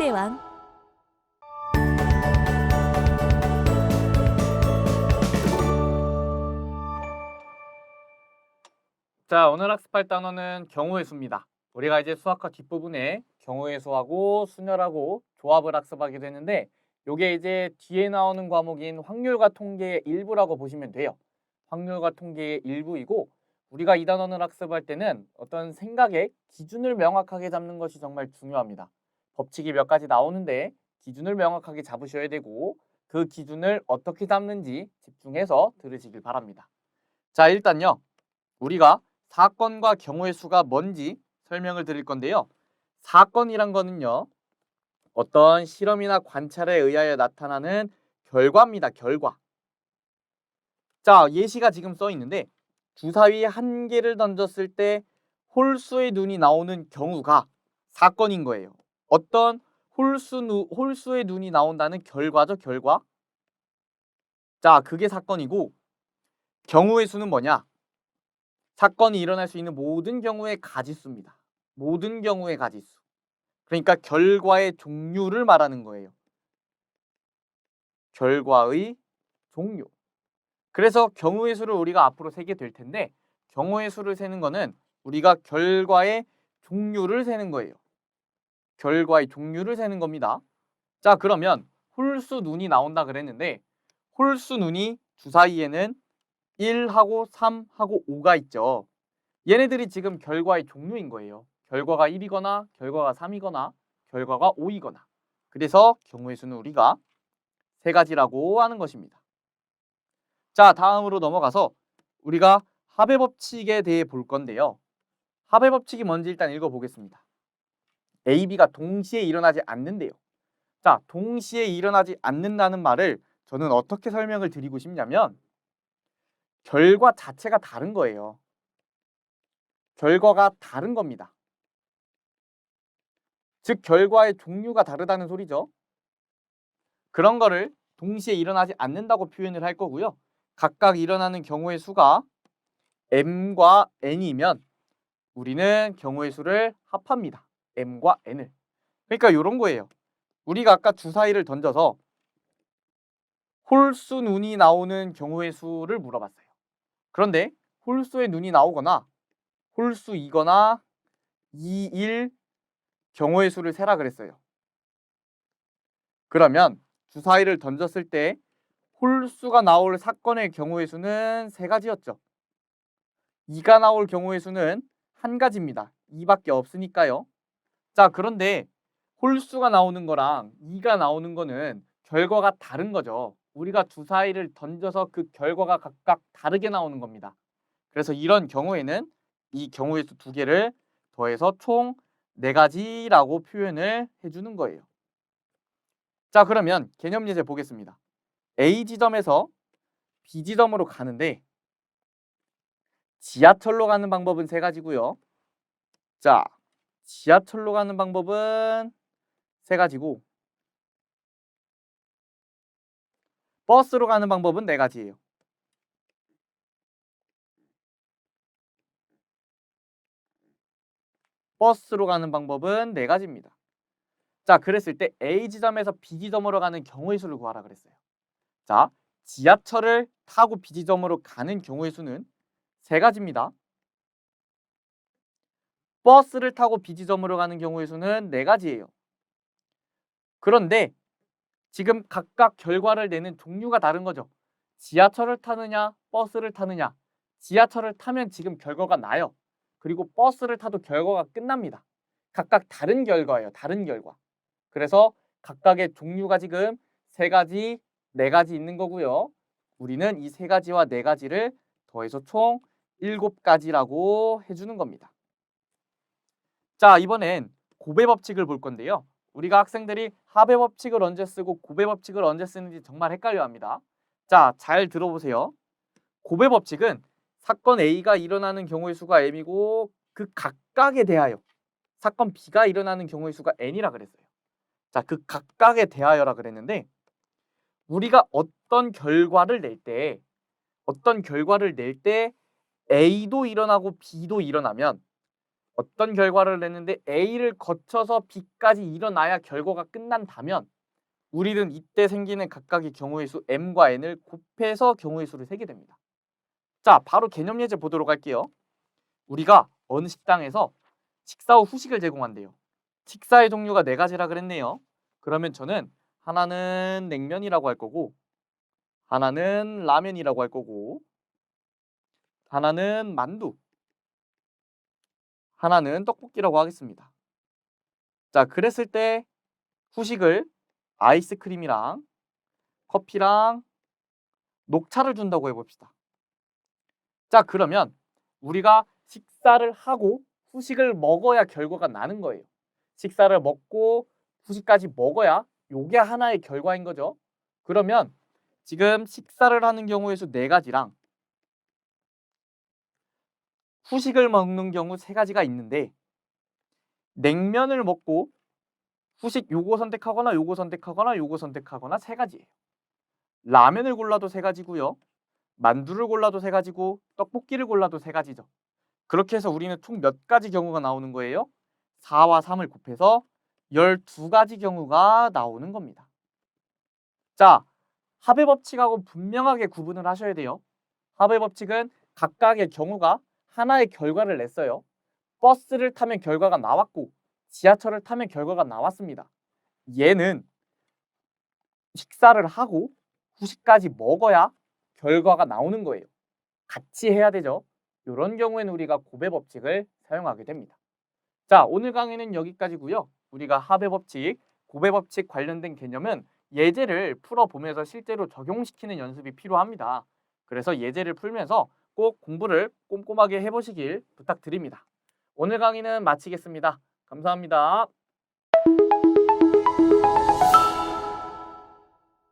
수의 왕. 자, 오늘 학습할 단어는 경우의 수입니다. 우리가 이제 수학과 뒷부분에 경우의 수하고 순열하고 조합을 학습하게 되는데 요게 이제 뒤에 나오는 과목인 확률과 통계의 일부라고 보시면 돼요. 확률과 통계의 일부이고 우리가 이 단어를 학습할 때는 어떤 생각의 기준을 명확하게 잡는 것이 정말 중요합니다. 법칙이 몇 가지 나오는데 기준을 명확하게 잡으셔야 되고 그 기준을 어떻게 잡는지 집중해서 들으시길 바랍니다. 자, 일단요. 우리가 사건과 경우의 수가 뭔지 설명을 드릴 건데요. 사건이란 거는요. 어떤 실험이나 관찰에 의하여 나타나는 결과입니다. 결과. 자, 예시가 지금 써 있는데 주사위 한 개를 던졌을 때 홀수의 눈이 나오는 경우가 사건인 거예요. 어떤 홀수의 눈이 나온다는 결과죠. 결과. 자, 그게 사건이고 경우의 수는 뭐냐? 사건이 일어날 수 있는 모든 경우의 가지수입니다. 모든 경우의 가지수. 그러니까 결과의 종류를 말하는 거예요. 결과의 종류. 그래서 경우의 수를 우리가 앞으로 세게 될 텐데 경우의 수를 세는 거는 우리가 결과의 종류를 세는 거예요. 결과의 종류를 세는 겁니다. 자, 그러면 홀수 눈이 나온다 그랬는데 홀수 눈이 주사위에는 1하고 3하고 5가 있죠. 얘네들이 지금 결과의 종류인 거예요. 결과가 1이거나 결과가 3이거나 결과가 5이거나. 그래서 경우의 수는 우리가 세 가지라고 하는 것입니다. 자, 다음으로 넘어가서 우리가 합의 법칙에 대해 볼 건데요. 합의 법칙이 뭔지 일단 읽어보겠습니다. A, B가 동시에 일어나지 않는데요. 자, 동시에 일어나지 않는다는 말을 저는 어떻게 설명을 드리고 싶냐면 결과 자체가 다른 거예요. 결과가 다른 겁니다. 즉 결과의 종류가 다르다는 소리죠. 그런 거를 동시에 일어나지 않는다고 표현을 할 거고요. 각각 일어나는 경우의 수가 m과 n이면 우리는 경우의 수를 합합니다. m과 n을. 그러니까 이런 거예요. 우리가 아까 주사위를 던져서 홀수 눈이 나오는 경우의 수를 물어봤어요. 그런데 홀수의 눈이 나오거나 홀수이거나 2, 1 경우의 수를 세라 그랬어요. 그러면 주사위를 던졌을 때 홀수가 나올 사건의 경우의 수는 세 가지였죠. 2가 나올 경우의 수는 한 가지입니다. 2밖에 없으니까요. 자, 그런데 홀수가 나오는 거랑 2가 나오는 거는 결과가 다른 거죠. 우리가 주사위를 던져서 그 결과가 각각 다르게 나오는 겁니다. 그래서 이런 경우에는 이 경우의 수 두 개를 더해서 총 4가지라고 표현을 해주는 거예요. 자, 그러면 개념 예제 보겠습니다. A 지점에서 B 지점으로 가는데 지하철로 가는 방법은 세 가지고요. 자, 지하철로 가는 방법은 세 가지고 버스로 가는 방법은 네 가지예요. 버스로 가는 방법은 네 가지입니다. 자, 그랬을 때 A 지점에서 B 지점으로 가는 경우의 수를 구하라 그랬어요. 자, 지하철을 타고 B 지점으로 가는 경우의 수는 세 가지입니다. 버스를 타고 B 지점으로 가는 경우의 수는 네 가지예요. 그런데 지금 각각 결과를 내는 종류가 다른 거죠. 지하철을 타느냐, 버스를 타느냐. 지하철을 타면 지금 결과가 나요. 그리고 버스를 타도 결과가 끝납니다. 각각 다른 결과예요. 다른 결과. 그래서 각각의 종류가 지금 세 가지, 네 가지 있는 거고요. 우리는 이 세 가지와 네 가지를 더해서 총 7가지라고 해주는 겁니다. 자, 이번엔 곱의 법칙을 볼 건데요. 우리가 학생들이 합의 법칙을 언제 쓰고 곱의 법칙을 언제 쓰는지 정말 헷갈려합니다. 자, 잘 들어보세요. 곱의 법칙은 사건 A가 일어나는 경우의 수가 m이고 그 각각에 대하여 사건 B가 일어나는 경우의 수가 n이라 그랬어요. 자, 그 각각에 대하여라 그랬는데 우리가 어떤 결과를 낼 때 A도 일어나고 B도 일어나면 어떤 결과를 냈는데 A를 거쳐서 B까지 일어나야 결과가 끝난다면 우리는 이때 생기는 각각의 경우의 수 M과 N을 곱해서 경우의 수를 세게 됩니다. 자, 바로 개념 예제 보도록 할게요. 우리가 어느 식당에서 식사 후 후식을 제공한대요. 식사의 종류가 4가지라 그랬네요. 그러면 저는 하나는 냉면이라고 할 거고, 하나는 라면이라고 할 거고, 하나는 만두, 하나는 떡볶이라고 하겠습니다. 자, 그랬을 때 후식을 아이스크림이랑 커피랑 녹차를 준다고 해봅시다. 자, 그러면 우리가 식사를 하고 후식을 먹어야 결과가 나는 거예요. 식사를 먹고 후식까지 먹어야 요게 하나의 결과인 거죠. 그러면 지금 식사를 하는 경우의 수 4가지랑 후식을 먹는 경우 3가지가 있는데 냉면을 먹고 후식 요거 선택하거나 요거 선택하거나 요거 선택하거나 3가지예요. 라면을 골라도 3가지고요. 만두를 골라도 3가지고 떡볶이를 골라도 3가지죠. 그렇게 해서 우리는 총 몇 가지 경우가 나오는 거예요? 4와 3을 곱해서 12가지 경우가 나오는 겁니다. 자, 합의 법칙하고 분명하게 구분을 하셔야 돼요. 합의 법칙은 각각의 경우가 하나의 결과를 냈어요. 버스를 타면 결과가 나왔고 지하철을 타면 결과가 나왔습니다. 얘는 식사를 하고 후식까지 먹어야 결과가 나오는 거예요. 같이 해야 되죠. 이런 경우에는 우리가 곱의 법칙을 사용하게 됩니다. 자, 오늘 강의는 여기까지고요. 우리가 합의 법칙, 곱의 법칙 관련된 개념은 예제를 풀어보면서 실제로 적용시키는 연습이 필요합니다. 그래서 예제를 풀면서 꼭 공부를 꼼꼼하게 해보시길 부탁드립니다. 오늘 강의는 마치겠습니다. 감사합니다.